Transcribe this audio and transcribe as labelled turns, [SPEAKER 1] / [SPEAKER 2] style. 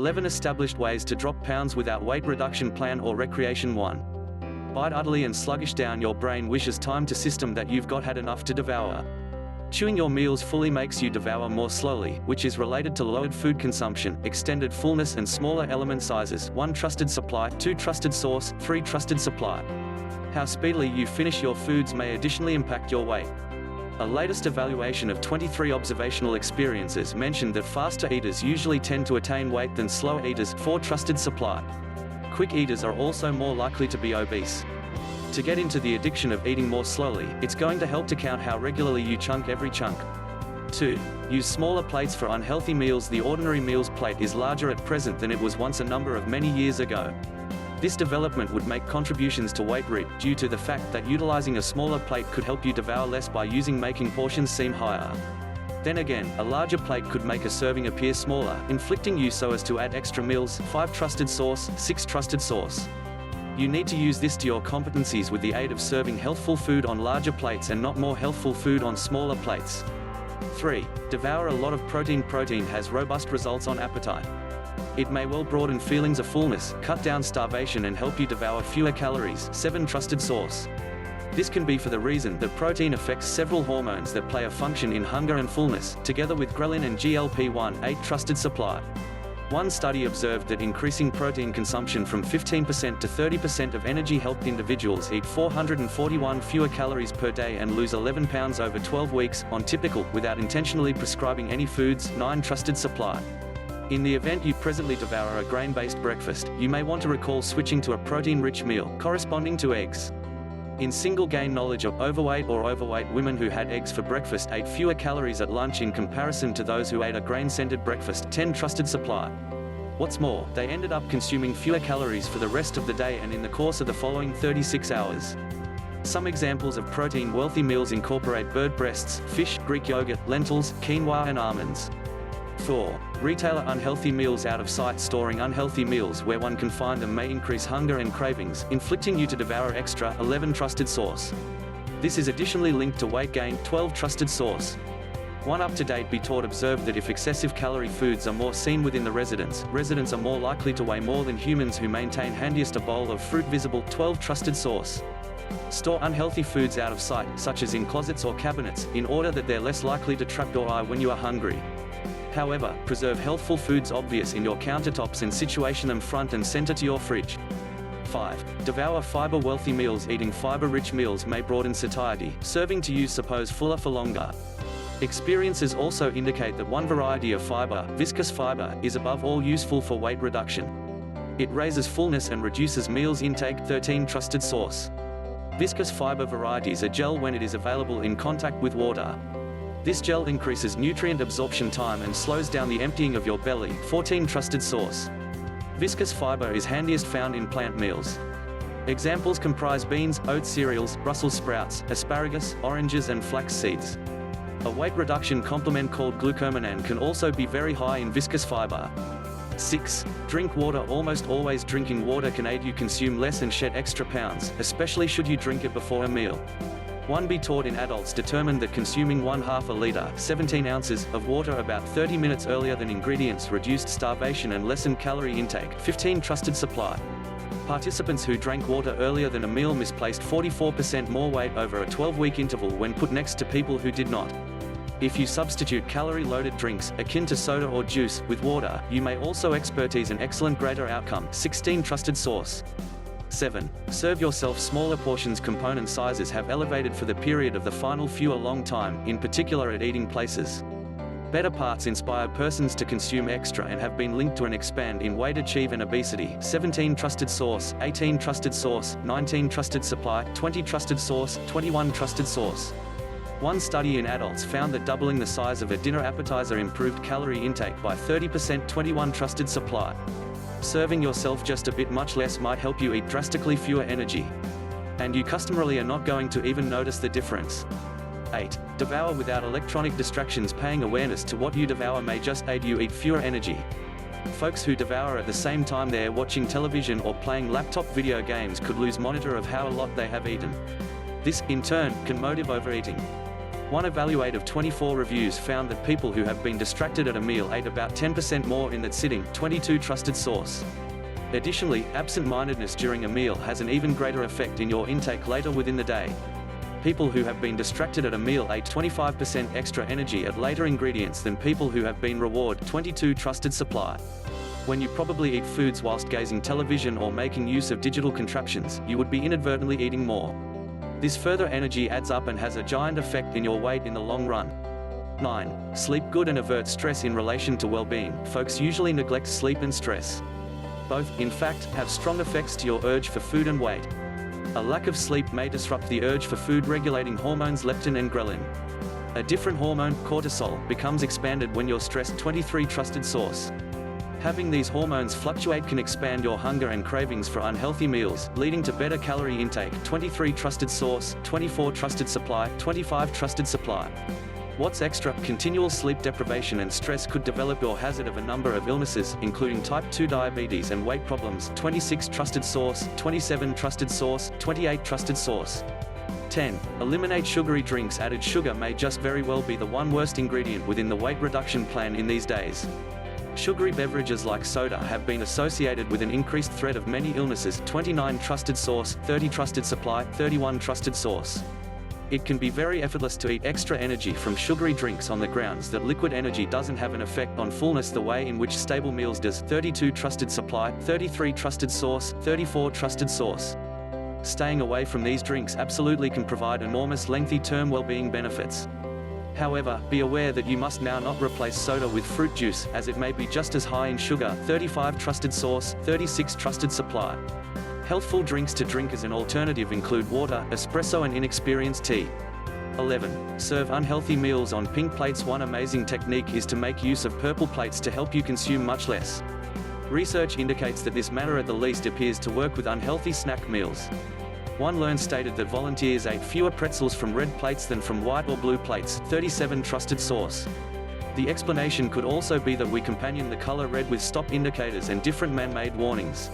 [SPEAKER 1] 11 established ways to drop pounds without weight reduction plan or recreation. 1. Bite utterly and sluggish down. Your brain wishes time to system that you've had enough to devour. Chewing your meals fully makes you devour more slowly, which is related to lowered food consumption, extended fullness and smaller element sizes. 1 trusted supply, 2 trusted source, 3 trusted supply. How speedily you finish your foods may additionally impact your weight. A latest evaluation of 23 observational experiences mentioned that faster eaters usually tend to attain weight than slower eaters. 4 trusted supply. Quick eaters are also more likely to be obese. To get into the addiction of eating more slowly, it's going to help to count how regularly you chunk every chunk. 2. Use smaller plates for unhealthy meals. The ordinary meals plate is larger at present than it was once a number of many years ago. This development would make contributions to weight rate, due to the fact that utilizing a smaller plate could help you devour less by making portions seem higher. Then again, a larger plate could make a serving appear smaller, inflicting you so as to add extra meals. 5 trusted source, 6 trusted source. You need to use this to your competencies with the aid of serving healthful food on larger plates and not more healthful food on smaller plates. 3. Devour a lot of protein. Protein has robust results on appetite. It may well broaden feelings of fullness, cut down starvation and help you devour fewer calories. 7 trusted source. This can be for the reason that protein affects several hormones that play a function in hunger and fullness, together with ghrelin and GLP-1. 8 trusted supply. One study observed that increasing protein consumption from 15% to 30% of energy helped individuals eat 441 fewer calories per day and lose 11 pounds over 12 weeks, on typical, without intentionally prescribing any foods. 9 trusted supply. In the event you presently devour a grain-based breakfast, you may want to recall switching to a protein-rich meal, corresponding to eggs. In single gain knowledge of overweight women who had eggs for breakfast ate fewer calories at lunch in comparison to those who ate a grain-scented breakfast. 10 trusted supply. What's more, they ended up consuming fewer calories for the rest of the day and in the course of the following 36 hours. Some examples of protein-wealthy meals incorporate bird breasts, fish, Greek yogurt, lentils, quinoa and almonds. 4. Retailer unhealthy meals. Out of sight. Storing unhealthy meals where one can find them may increase hunger and cravings, inflicting you to devour extra. 11 trusted source. This is additionally linked to weight gain. 12 trusted source. One up-to-date be taught observed that if excessive calorie foods are more seen within the residents are more likely to weigh more than humans who maintain handiest a bowl of fruit visible. 12 trusted source. Store unhealthy foods out of sight, such as in closets or cabinets, in order that they're less likely to trap your eye when you are hungry. However, preserve healthful foods obvious in your countertops and situation them front and center to your fridge. 5. Devour fiber-wealthy meals. Eating fiber-rich meals may broaden satiety, serving to you suppose fuller for longer. Experiences also indicate that one variety of fiber, viscous fiber, is above all useful for weight reduction. It raises fullness and reduces meals intake. 13 trusted source. Viscous fiber varieties are gel when it is available in contact with water. This gel increases nutrient absorption time and slows down the emptying of your belly. 14 trusted source. Viscous fiber is handiest found in plant meals. Examples comprise beans, oat cereals, Brussels sprouts, asparagus, oranges and flax seeds. A weight reduction complement called glucomannan can also be very high in viscous fiber. 6. Drink water. Almost always drinking water can aid you consume less and shed extra pounds, especially should you drink it before a meal. One be taught in adults determined that consuming 1/2 a liter, 17 ounces, of water about 30 minutes earlier than ingredients reduced starvation and lessened calorie intake. 15 trusted supply. Participants who drank water earlier than a meal misplaced 44% more weight over a 12-week interval when put next to people who did not. If you substitute calorie-loaded drinks, akin to soda or juice, with water, you may also expertise an excellent greater outcome. 16 trusted source. 7. Serve yourself smaller portions. Component sizes have elevated for the period of the final few a long time, in particular at eating places. Better parts inspire persons to consume extra and have been linked to an expand in weight, achieve and obesity. 17 trusted source, 18 trusted source, 19 trusted supply, 20 trusted source, 21 trusted source. One study in adults found that doubling the size of a dinner appetizer improved calorie intake by 30%. 21 trusted supply. Serving yourself just a bit much less might help you eat drastically fewer energy. And you customarily are not going to even notice the difference. 8. Devour without electronic distractions. Paying awareness to what you devour may just aid you eat fewer energy. Folks who devour at the same time they're watching television or playing laptop video games could lose monitor of how a lot they have eaten. This, in turn, can motivate overeating. One evaluate of 24 reviews found that people who have been distracted at a meal ate about 10% more in that sitting. 22 trusted source. Additionally, absent-mindedness during a meal has an even greater effect in your intake later within the day. People who have been distracted at a meal ate 25% extra energy at later ingredients than people who have been rewarded. 22 trusted supply. When you probably eat foods whilst gazing television or making use of digital contraptions, you would be inadvertently eating more. This further energy adds up and has a giant effect in your weight in the long run. 9. Sleep good and avert stress. In relation to well-being, folks usually neglect sleep and stress. Both, in fact, have strong effects to your urge for food and weight. A lack of sleep may disrupt the urge for food, regulating hormones leptin and ghrelin. A different hormone, cortisol, becomes expanded when you're stressed. 23 trusted source. Having these hormones fluctuate can expand your hunger and cravings for unhealthy meals, leading to better calorie intake. 23 trusted source, 24 trusted supply, 25 trusted supply. What's extra? Continual sleep deprivation and stress could develop your hazard of a number of illnesses, including type 2 diabetes and weight problems. 26 trusted source, 27 trusted source, 28 trusted source. 10. Eliminate sugary drinks. Added sugar may just very well be the one worst ingredient within the weight reduction plan in these days. Sugary beverages like soda have been associated with an increased threat of many illnesses. 29 trusted source, 30 trusted supply, 31 trusted source. It can be very effortless to eat extra energy from sugary drinks on the grounds that liquid energy doesn't have an effect on fullness the way in which stable meals does. 32 trusted supply, 33 trusted source, 34 trusted source. Staying away from these drinks absolutely can provide enormous lengthy-term well-being benefits. However, be aware that you must now not replace soda with fruit juice, as it may be just as high in sugar. 35 trusted source, 36 trusted supply. Healthful drinks to drink as an alternative include water, espresso and inexperienced tea. 11. Serve unhealthy meals on pink plates. One amazing technique is to make use of purple plates to help you consume much less. Research indicates that this manner at the least appears to work with unhealthy snack meals. One learned stated that volunteers ate fewer pretzels from red plates than from white or blue plates. 37 trusted source. The explanation could also be that we companion the color red with stop indicators and different man-made warnings.